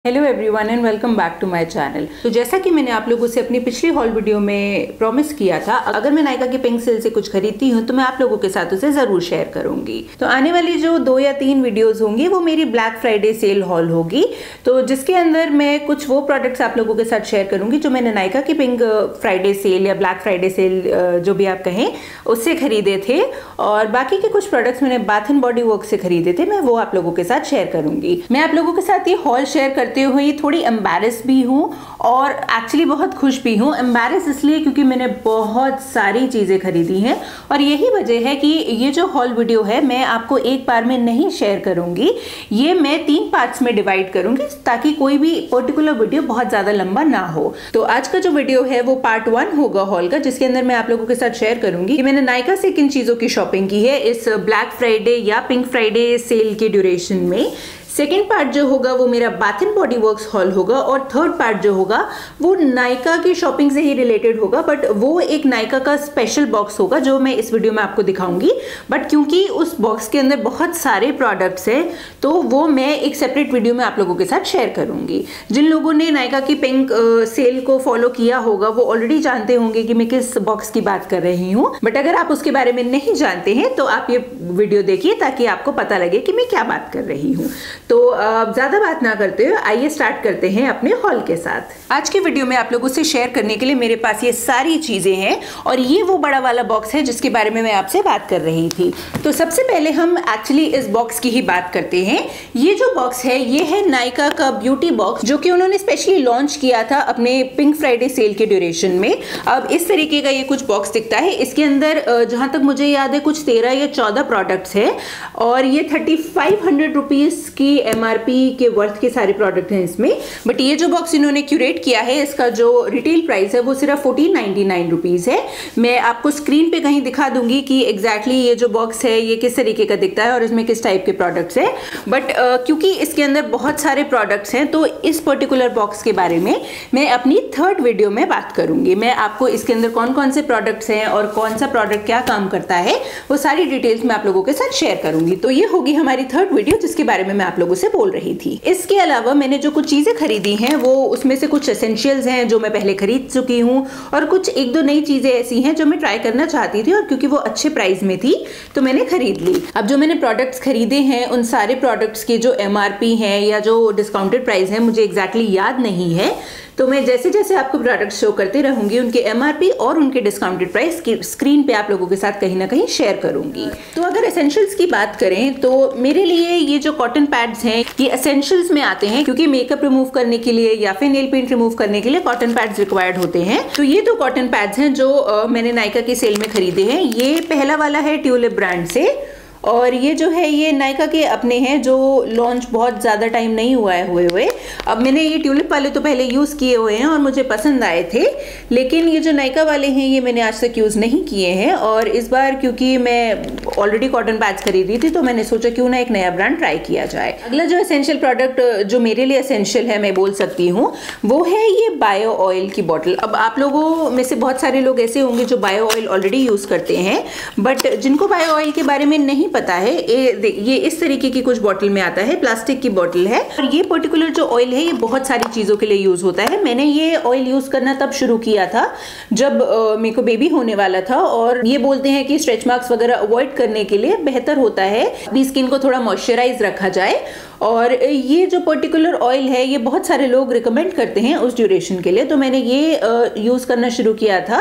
Hello everyone and welcome back to my channel. तो जैसा कि मैंने आप लोगों से अपनी पिछली हॉल वीडियो में प्रॉमिस किया था, अगर मैं नायका की पिंक सेल से कुछ खरीदती हूँ तो मैं आप लोगों के साथ उसे जरूर शेयर करूंगी। तो आने वाली जो 2 या 3 वीडियोस होंगी वो मेरी ब्लैक फ्राइडे सेल हॉल होगी, तो जिसके अंदर मैं कुछ वो प्रोडक्ट्स आप लोगों के साथ शेयर करूंगी जो मैंने नायका की पिंक फ्राइडे सेल या ब्लैक फ्राइडे सेल जो भी आप कहें उससे खरीदे थे, और बाकी के कुछ प्रोडक्ट्स मैंने बाथ एंड बॉडी वर्क से खरीदे थे, मैं वो आप लोगों के साथ शेयर करूंगी। मैं आप लोगों के साथ ये हॉल शेयर करते हुए थोड़ी एम्बैरेस भी हूँ और एक्चुअली बहुत खुश भी हूँ। एम्बैरेस इसलिए क्योंकि मैंने बहुत सारी चीज़ें खरीदी हैं और यही वजह है कि ये जो हॉल वीडियो है मैं आपको एक बार में नहीं शेयर करूँगी, ये मैं 3 पार्ट्स में डिवाइड करूँगी ताकि कोई भी पर्टिकुलर वीडियो बहुत ज़्यादा लंबा ना हो। तो आज का जो वीडियो है वो पार्ट 1 होगा हॉल का, जिसके अंदर मैं आप लोगों के साथ शेयर करूँगी कि मैंने नायका से किन चीज़ों की शॉपिंग की है इस ब्लैक फ्राइडे या पिंक फ्राइडे सेल के ड्यूरेशन में। सेकेंड पार्ट जो होगा वो मेरा bath and body works hall होगा और थर्ड पार्ट जो होगा वो नायका की शॉपिंग से ही रिलेटेड होगा, बट वो एक नायका का स्पेशल बॉक्स होगा जो मैं इस वीडियो में आपको दिखाऊंगी। बट क्योंकि उस बॉक्स के अंदर बहुत सारे प्रोडक्ट्स हैं तो वो मैं एक सेपरेट वीडियो में आप लोगों के साथ शेयर करूंगी। जिन लोगों ने नायका की पिंक सेल को फॉलो किया होगा वो ऑलरेडी जानते होंगे कि मैं किस बॉक्स की बात कर रही हूँ, बट अगर आप उसके बारे में नहीं जानते हैं तो आप ये वीडियो देखिए ताकि आपको पता लगे कि मैं क्या बात कर रही हूँ। तो ज्यादा बात ना करते हुए आइए स्टार्ट करते हैं अपने हॉल के साथ। आज के वीडियो में आप लोगों से शेयर करने के लिए मेरे पास ये सारी चीजें हैं और ये वो बड़ा वाला बॉक्स है जिसके बारे में मैं आपसे बात कर रही थी। तो सबसे पहले हम एक्चुअली इस बॉक्स की ही बात करते हैं। ये जो बॉक्स है ये है नायका का ब्यूटी बॉक्स जो कि उन्होंने स्पेशली लॉन्च किया था अपने पिंक फ्राइडे सेल के ड्यूरेशन में। अब इस तरीके का ये कुछ बॉक्स दिखता है। इसके अंदर जहां तक मुझे याद है कुछ 13 या 14 प्रोडक्ट्स है और ये 3500 रुपीज की MRP के वर्थ के सारे प्रोडक्ट हैं इसमें। बट ये जो बॉक्स इन्होंने क्यूरेट किया है इसका जो रिटेल प्राइस है वो सिर्फ 1499 रुपीज है। मैं आपको स्क्रीन पे कहीं दिखा दूंगी कि एग्जैक्टली ये जो बॉक्स है ये किस तरीके का दिखता है और इसमें किस टाइप के प्रोडक्ट्स है। बट क्योंकि इसके अंदर बहुत सारे प्रोडक्ट्स हैं तो इस पर्टिकुलर बॉक्स के बारे में मैं अपनी थर्ड वीडियो में बात करूंगी। मैं आपको इसके अंदर कौन कौन से प्रोडक्ट्स हैं और कौन सा प्रोडक्ट क्या काम करता है वो सारी डिटेल्स मैं आप लोगों के साथ शेयर करूंगी। तो ये होगी हमारी थर्ड वीडियो जिसके बारे में मैं आप लोगों से बोल रही थी। इसके अलावा मैंने जो कुछ चीजें खरीदी हैं वो उसमें से कुछ एसेंशियल्स हैं जो मैं पहले खरीद चुकी हूँ और कुछ 1-2 नई चीजें ऐसी हैं जो मैं ट्राई करना चाहती थी और क्योंकि वो अच्छे प्राइस में थी तो मैंने खरीद ली। अब जो मैंने प्रोडक्ट्स खरीदे हैं उन सारे प्रोडक्ट्स की जो MRP है या जो डिस्काउंटेड प्राइस है मुझे एग्जैक्टली याद नहीं है, तो मैं जैसे जैसे आपको प्रोडक्ट शो करते रहूंगी उनके MRP और उनके डिस्काउंटेड प्राइस की स्क्रीन पे आप लोगों के साथ कहीं ना कहीं शेयर करूंगी। तो अगर एसेंशियल्स की बात करें तो मेरे लिए ये जो कॉटन पैड्स हैं ये एसेंशियल्स में आते हैं क्योंकि मेकअप रिमूव करने के लिए या फिर नेल पेंट रिमूव करने के लिए कॉटन पैड्स रिक्वायर्ड होते हैं। तो ये 2 कॉटन पैड्स हैं जो मैंने नायका की सेल में खरीदे हैं। ये पहला वाला है ट्यूलिप ब्रांड से और ये जो है ये नायका के अपने हैं जो लॉन्च बहुत ज़्यादा टाइम नहीं हुआ है हुए। अब मैंने ये ट्यूलिप वाले तो पहले यूज़ किए हुए हैं और मुझे पसंद आए थे, लेकिन ये जो नायका वाले हैं ये मैंने आज तक यूज़ नहीं किए हैं और इस बार क्योंकि मैं ऑलरेडी कॉटन पैड्स खरीदी थी तो मैंने सोचा क्यों ना एक नया ब्रांड ट्राई किया जाए। अगला जो एसेंशियल प्रोडक्ट जो मेरे लिए एसेंशियल है मैं बोल सकती हूँ वो है ये बायो ऑयल की बॉटल। अब आप लोगों में से बहुत सारे लोग ऐसे होंगे जो बायो ऑयल ऑलरेडी यूज़ करते हैं, बट जिनको बायो ऑयल के बारे में नहीं पता है ये इस तरीके की कुछ बॉटल में आता है, प्लास्टिक की बॉटल है और ये पर्टिकुलर जो ऑयल है ये बहुत सारी चीजों के लिए यूज होता है। मैंने ये ऑयल यूज करना तब शुरू किया था जब मेरे को बेबी होने वाला था और ये बोलते हैं कि स्ट्रेच मार्क्स वगैरह अवॉइड करने के लिए बेहतर होता है अपनी स्किन को थोड़ा मॉइस्चराइज रखा जाए। और ये जो पर्टिकुलर ऑयल है ये बहुत सारे लोग रिकमेंड करते हैं उस ड्यूरेशन के लिए, तो मैंने ये यूज़ करना शुरू किया था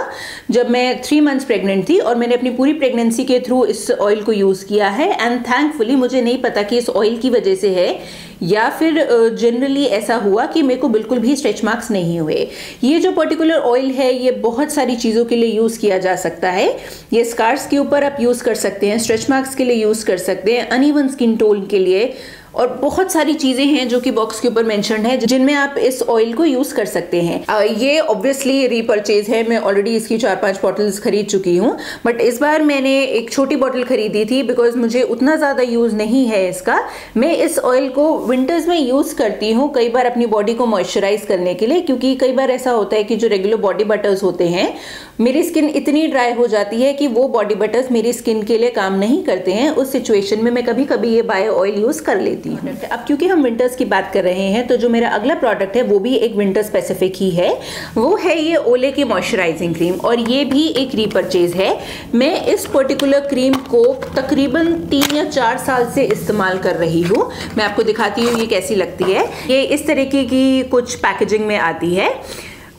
जब मैं 3 मंथ्स प्रेग्नेंट थी और मैंने अपनी पूरी प्रेगनेंसी के थ्रू इस ऑयल को यूज़ किया है एंड थैंकफुली मुझे नहीं पता कि इस ऑयल की वजह से है या फिर जनरली ऐसा हुआ कि मेरे को बिल्कुल भी स्ट्रेच मार्क्स नहीं हुए। ये जो पर्टिकुलर ऑयल है ये बहुत सारी चीज़ों के लिए यूज़ किया जा सकता है। ये स्कार्स के ऊपर आप यूज़ कर सकते हैं, स्ट्रेच मार्क्स के लिए यूज़ कर सकते हैं, अनइवन स्किन टोन के लिए और बहुत सारी चीजें हैं जो कि बॉक्स के ऊपर मेंशन्ड है जिनमें आप इस ऑयल को यूज कर सकते हैं। ये ऑब्वियसली रीपर्चेज है, मैं ऑलरेडी इसकी 4-5 बॉटल्स खरीद चुकी हूँ, बट इस बार मैंने एक छोटी बॉटल खरीदी थी बिकॉज मुझे उतना ज्यादा यूज नहीं है इसका। मैं इस ऑयल को विंटर्स में यूज करती हूँ कई बार अपनी बॉडी को मॉइस्चराइज करने के लिए, क्योंकि कई बार ऐसा होता है कि जो रेगुलर बॉडी बटर्स होते हैं मेरी स्किन इतनी ड्राई हो जाती है कि वो बॉडी बटर्स मेरी स्किन के लिए काम नहीं करते हैं। उस सिचुएशन में मैं कभी कभी ये बायो ऑयल यूज कर लेती खरीदी हूँ। अब क्योंकि हम विंटर्स की बात कर रहे हैं तो जो मेरा अगला प्रोडक्ट है वो भी एक विंटर स्पेसिफिक ही है। वो है ये ओले की मॉइस्चराइजिंग क्रीम और ये भी एक रीपरचेज है। मैं इस पर्टिकुलर क्रीम को तकरीबन 3 या 4 साल से इस्तेमाल कर रही हूँ। मैं आपको दिखाती हूँ ये कैसी लगती है। ये इस तरीके की कुछ पैकेजिंग में आती है।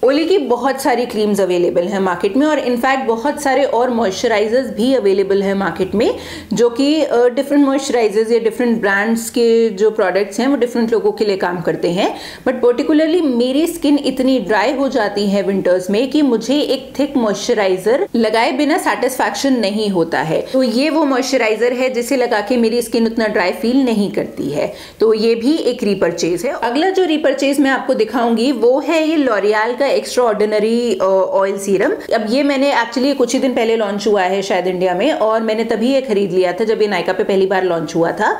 ओले की बहुत सारी क्रीम्स अवेलेबल हैं मार्केट में और इनफैक्ट बहुत सारे और मॉइस्चराइजर्स भी अवेलेबल हैं मार्केट में, जो कि डिफरेंट मॉइस्चराइजर्स या डिफरेंट ब्रांड्स के जो प्रोडक्ट्स हैं वो डिफरेंट लोगों के लिए काम करते हैं। बट पर्टिकुलरली मेरी स्किन इतनी ड्राई हो जाती है विंटर्स में कि मुझे एक थिक मॉइस्चराइजर लगाए बिना सेटिस्फैक्शन नहीं होता है। तो ये वो मॉइस्चराइजर है जिसे लगा के मेरी स्किन उतना ड्राई फील नहीं करती है। तो ये भी एक रीपरचेज है। अगला जो रीपरचेज मैं आपको दिखाऊंगी वो है ये लॉरियल का एक्स्ट्रा ऑर्डिनरी ऑयल सीरम। अब ये मैंने एक्चुअली कुछ ही दिन पहले लॉन्च हुआ है शायद इंडिया में, और मैंने तभी ये खरीद लिया था जब ये नायका पे पहली बार लॉन्च हुआ था।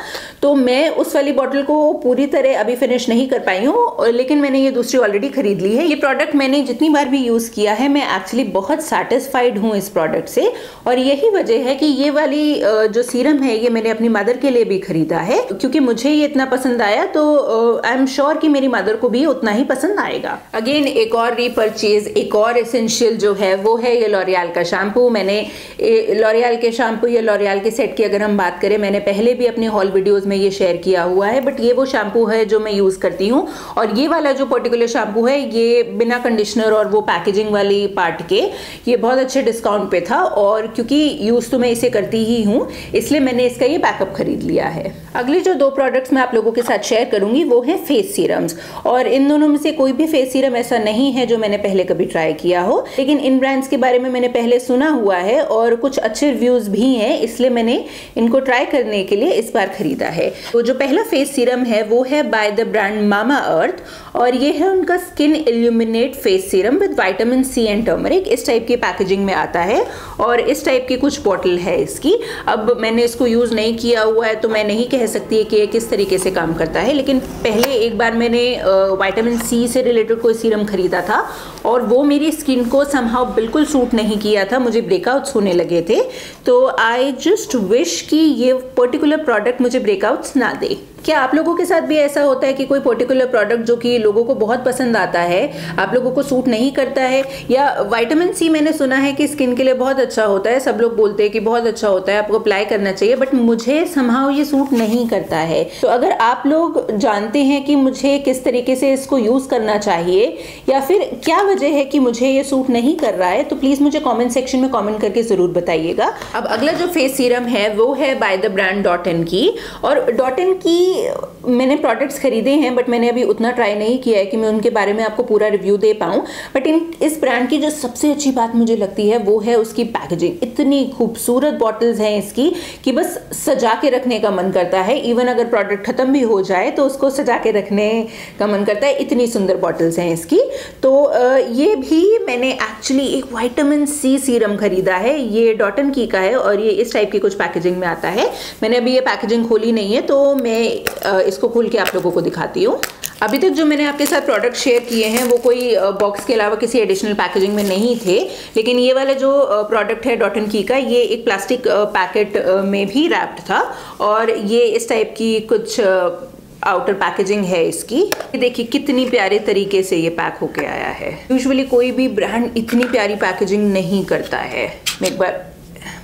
तो मैं उस वाली बॉटल को पूरी तरह अभी फिनिश नहीं कर पाई हूँ, लेकिन मैंने ये दूसरी ऑलरेडी खरीद ली है। ये प्रोडक्ट मैंने जितनी बार भी यूज किया है मैं एक्चुअली बहुत सेटिस्फाइड हूँ इस प्रोडक्ट से, और यही वजह है कि ये वाली जो सीरम है ये मैंने अपनी मदर के लिए भी खरीदा है, क्योंकि मुझे ये इतना पसंद आया तो आई एम श्योर कि मेरी मदर को भी उतना ही पसंद आएगा। अगेन एक और रीपरचेज, एक और एसेंशियल जो है वो है ये लॉरियल का शैम्पू। मैंने लॉरियल के शैम्पू या लॉरियल के सेट की अगर हम बात करें, मैंने पहले भी अपने हॉल वीडियोस में ये शेयर किया हुआ है, बट ये वो शैम्पू है जो मैं यूज करती हूँ। और ये वाला जो पर्टिकुलर शैम्पू है ये बिना कंडीशनर और वो पैकेजिंग वाली पार्ट के ये बहुत अच्छे डिस्काउंट पे था, और क्योंकि यूज तो मैं इसे करती ही हूँ इसलिए मैंने इसका ये बैकअप खरीद लिया है। अगले जो 2 प्रोडक्ट्स मैं आप लोगों के साथ शेयर करूंगी वो है फेस सीरम्स, और इन दोनों में से कोई भी फेस सीरम ऐसा नहीं है जो मैंने पहले कभी ट्राई किया हो, लेकिन इन ब्रांड्स के बारे में मैंने पहले सुना हुआ है और कुछ अच्छे रिव्यूज भी हैं, इसलिए मैंने इनको ट्राई करने के लिए इस बार खरीदा है। तो जो पहला फेस सीरम है वो है by the brand Mamaearth, और ये है उनका skin illuminate face serum with vitamin C and turmeric. इस टाइप की पैकेजिंग में आता है और इस टाइप की कुछ बॉटल है इसकी। अब मैंने इसको यूज नहीं किया हुआ है तो मैं नहीं कह सकती है कि ये किस तरीके से काम करता है, लेकिन पहले एक बार मैंने विटामिन सी से रिलेटेड कोई सीरम खरीदा था और वो मेरी स्किन को समहाउ बिल्कुल सूट नहीं किया था, मुझे ब्रेकआउट्स होने लगे थे। तो आई जस्ट विश कि ये पर्टिकुलर प्रोडक्ट मुझे ब्रेकआउट्स ना दे। क्या आप लोगों के साथ भी ऐसा होता है कि कोई पर्टिकुलर प्रोडक्ट जो कि लोगों को बहुत पसंद आता है आप लोगों को सूट नहीं करता है? या विटामिन सी मैंने सुना है कि स्किन के लिए बहुत अच्छा होता है, सब लोग बोलते हैं कि बहुत अच्छा होता है, आपको अप्लाई करना चाहिए, बट मुझे समहाउ ये सूट नहीं करता है। तो अगर आप लोग जानते हैं कि मुझे किस तरीके से इसको यूज करना चाहिए या फिर क्या वजह है कि मुझे ये सूट नहीं कर रहा है, तो प्लीज मुझे कॉमेंट सेक्शन में कॉमेंट करके जरूर बताइएगा। अब अगला जो फेस सीरम है वो है by the brand Dot and Key, और डॉट एन की मैंने प्रोडक्ट्स खरीदे हैं बट मैंने अभी उतना ट्राई नहीं किया है कि मैं उनके बारे में आपको पूरा रिव्यू दे पाऊँ। बट इस ब्रांड की जो सबसे अच्छी बात मुझे लगती है वो है उसकी पैकेजिंग। इतनी खूबसूरत बॉटल्स हैं इसकी कि बस सजा के रखने का मन करता है। इवन अगर प्रोडक्ट खत्म भी हो जाए तो उसको सजा के रखने का मन करता है, इतनी सुंदर बॉटल्स हैं इसकी। तो ये भी मैंने एक्चुअली एक विटामिन सी सीरम खरीदा है, ये डॉट एन की का है और ये इस टाइप की कुछ पैकेजिंग में आता है। मैंने अभी ये पैकेजिंग खोली नहीं है तो मैं इसको खोल के आप लोगों को दिखाती हूँ। अभी तक जो मैंने आपके साथ प्रोडक्ट शेयर किए हैं वो कोई बॉक्स के अलावा किसी एडिशनल पैकेजिंग में नहीं थे, लेकिन ये वाला जो प्रोडक्ट है डॉट एन की का ये एक प्लास्टिक पैकेट में भी रैप्ड था और ये इस टाइप की कुछ आउटर पैकेजिंग है इसकी। देखिए कितनी प्यारे तरीके से ये पैक होके आया है। यूजुअली कोई भी ब्रांड इतनी प्यारी पैकेजिंग नहीं करता है। मैं एक बार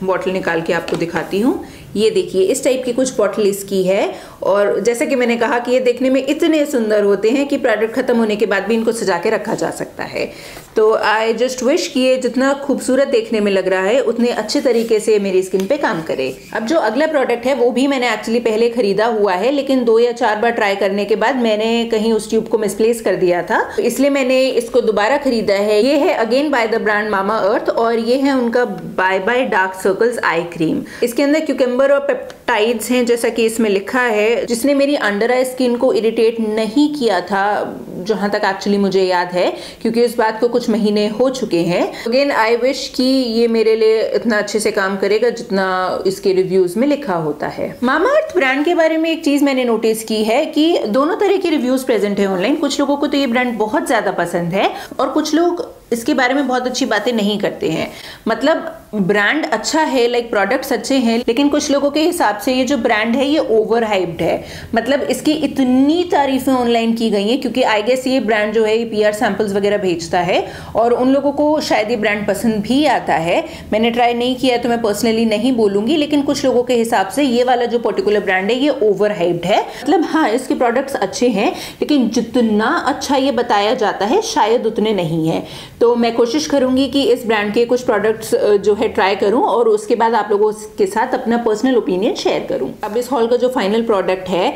बॉटल निकाल के आपको दिखाती हूँ। ये देखिए इस टाइप की कुछ बॉटल इसकी है और जैसा कि मैंने कहा कि ये देखने में इतने सुंदर होते हैं कि प्रोडक्ट खत्म होने के बाद भी इनको सजा के रखा जा सकता है। तो आई जस्ट विश कि ये जितना खूबसूरत देखने में लग रहा है उतने अच्छे तरीके से मेरी स्किन पे काम करे। अब जो अगला प्रोडक्ट है वो भी मैंने एक्चुअली पहले खरीदा हुआ है, लेकिन 2 या 4 बार ट्राई करने के बाद मैंने कहीं उस ट्यूब को मिसप्लेस कर दिया था, तो इसलिए मैंने इसको दोबारा खरीदा है। ये है again by the brand Mamaearth और ये है उनका bye bye dark circles eye cream. इसके अंदर क्यूकम्बर और पेप्टाइड्स हैं जैसा कि इसमें लिखा है, जिसने मेरी अंडर आई स्किन को इरिटेट नहीं किया था जहां तक एक्चुअली मुझे याद है, क्योंकि इस बात को कुछ महीने हो चुके हैं। अगेन आई विश कि ये मेरे लिए इतना अच्छे से काम करेगा जितना इसके रिव्यूज में लिखा होता है। मामा अर्थ ब्रांड के बारे में एक चीज मैंने नोटिस की है कि दोनों तरह के रिव्यूज प्रेजेंट है ऑनलाइन। कुछ लोगों को तो ये ब्रांड बहुत ज्यादा पसंद है और कुछ लोग इसके बारे में बहुत अच्छी बातें नहीं करते हैं। मतलब ब्रांड अच्छा है, लाइक प्रोडक्ट्स अच्छे हैं, लेकिन कुछ लोगों के हिसाब से ये जो ब्रांड है ये ओवर हाइप्ड है, मतलब इसकी इतनी तारीफें ऑनलाइन की गई हैं क्योंकि आई गेस ये ब्रांड जो है ये PR सैंपल्स वगैरह भेजता है और उन लोगों को शायद ये ब्रांड पसंद भी आता है। मैंने ट्राई नहीं किया तो मैं पर्सनली नहीं बोलूंगी, लेकिन कुछ लोगों के हिसाब से ये वाला जो पर्टिकुलर ब्रांड है ये ओवर हाइप्ड है। मतलब हाँ, इसके प्रोडक्ट्स अच्छे हैं लेकिन जितना अच्छा ये बताया जाता है शायद उतने नहीं है। तो मैं कोशिश करूंगी कि इस ब्रांड के कुछ प्रोडक्ट्स जो है ट्राई करूं और उसके बाद आप लोगों के साथ अपना पर्सनल ओपिनियन शेयर करूं। अब इस हॉल का जो फाइनल प्रोडक्ट है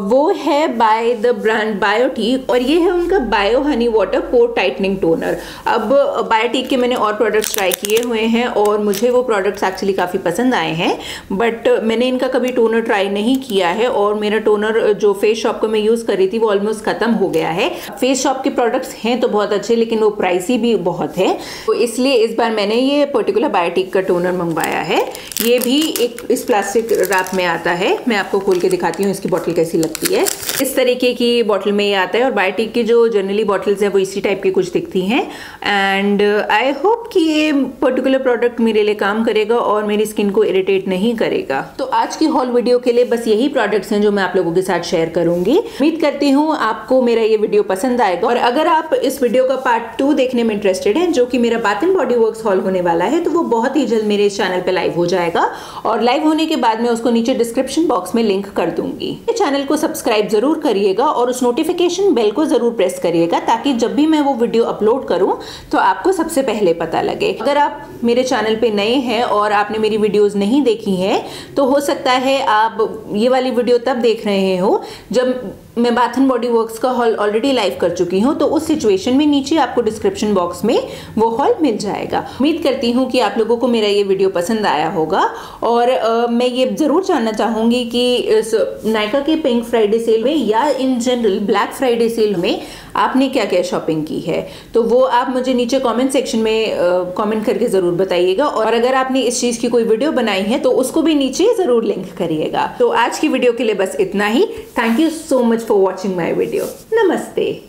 वो है बाय द ब्रांड बायोटीक और ये है उनका बायो हनी वाटर पोर टाइटनिंग टोनर। अब बायोटीक के मैंने और प्रोडक्ट्स ट्राई किए हुए हैं और मुझे वो प्रोडक्ट्स एक्चुअली काफ़ी पसंद आए हैं, बट मैंने इनका कभी टोनर ट्राई नहीं किया है और मेरा टोनर जो फेस शॉप का मैं यूज़ कर रही थी वो ऑलमोस्ट ख़त्म हो गया है। फेस शॉप के प्रोडक्ट्स हैं तो बहुत अच्छे लेकिन वो प्राइसी भी बहुत है, तो इसलिए इस बार मैंने ये पर्टिकुलर बायोटीक का टोनर मंगवाया है। ये भी एक इस प्लास्टिक रैप में आता है, मैं आपको खोल के दिखाती हूँ इसकी बॉटल कैसी लगती है। इस तरीके की बॉटल में ये आता है और बायोटीक की जो जनरली बॉटल्स है वो इसी टाइप की कुछ दिखती हैं एंड आई होप कि ये पर्टिकुलर प्रोडक्ट मेरे लिए काम करेगा और मेरी स्किन को इरिटेट नहीं करेगा। तो आज की हॉल वीडियो के लिए बस यही प्रोडक्ट्स हैं जो मैं आप लोगों के साथ शेयर करूंगी। उम्मीद करती हूँ आपको मेरा ये वीडियो पसंद आएगा और अगर आप इस वीडियो का पार्ट 2 देखने में इंटरेस्टेड हैं जो कि मेरा bath and body works hall होने वाला है तो वो बहुत ही जल्द मेरे इस चैनल पे लाइव हो जाएगा और लाइव होने के बाद मैं उसको नीचे डिस्क्रिप्शन बॉक्स में लिंक कर दूंगी। चैनल को सब्सक्राइब जरूर करिएगा और उस नोटिफिकेशन बेल को जरूर प्रेस करिएगा ताकि जब भी मैं वो वीडियो अपलोड करूं तो आपको सबसे पहले पता लगे। अगर आप मेरे चैनल पे नए हैं और आपने मेरी वीडियोस नहीं देखी हैं तो हो सकता है आप ये वाली वीडियो तब देख रहे हो जब मैं बाथ एंड बॉडी वर्क्स का हॉल ऑलरेडी लाइव कर चुकी हूँ, तो उस सिचुएशन में नीचे आपको डिस्क्रिप्शन बॉक्स में वो हॉल मिल जाएगा। उम्मीद करती हूँ कि आप लोगों को मेरा ये वीडियो पसंद आया होगा और मैं ये जरूर जानना चाहूँगी कि इस नायका के पिंक फ्राइडे सेल में या in general black Friday sale में आपने क्या क्या शॉपिंग की है, तो वो आप मुझे नीचे कमेंट सेक्शन में कमेंट करके ज़रूर बताइएगा और अगर आपने इस चीज़ की कोई वीडियो बनाई है तो उसको भी नीचे ज़रूर लिंक करिएगा। तो आज की वीडियो के लिए बस इतना ही। Thank you so much for watching my video. नमस्ते।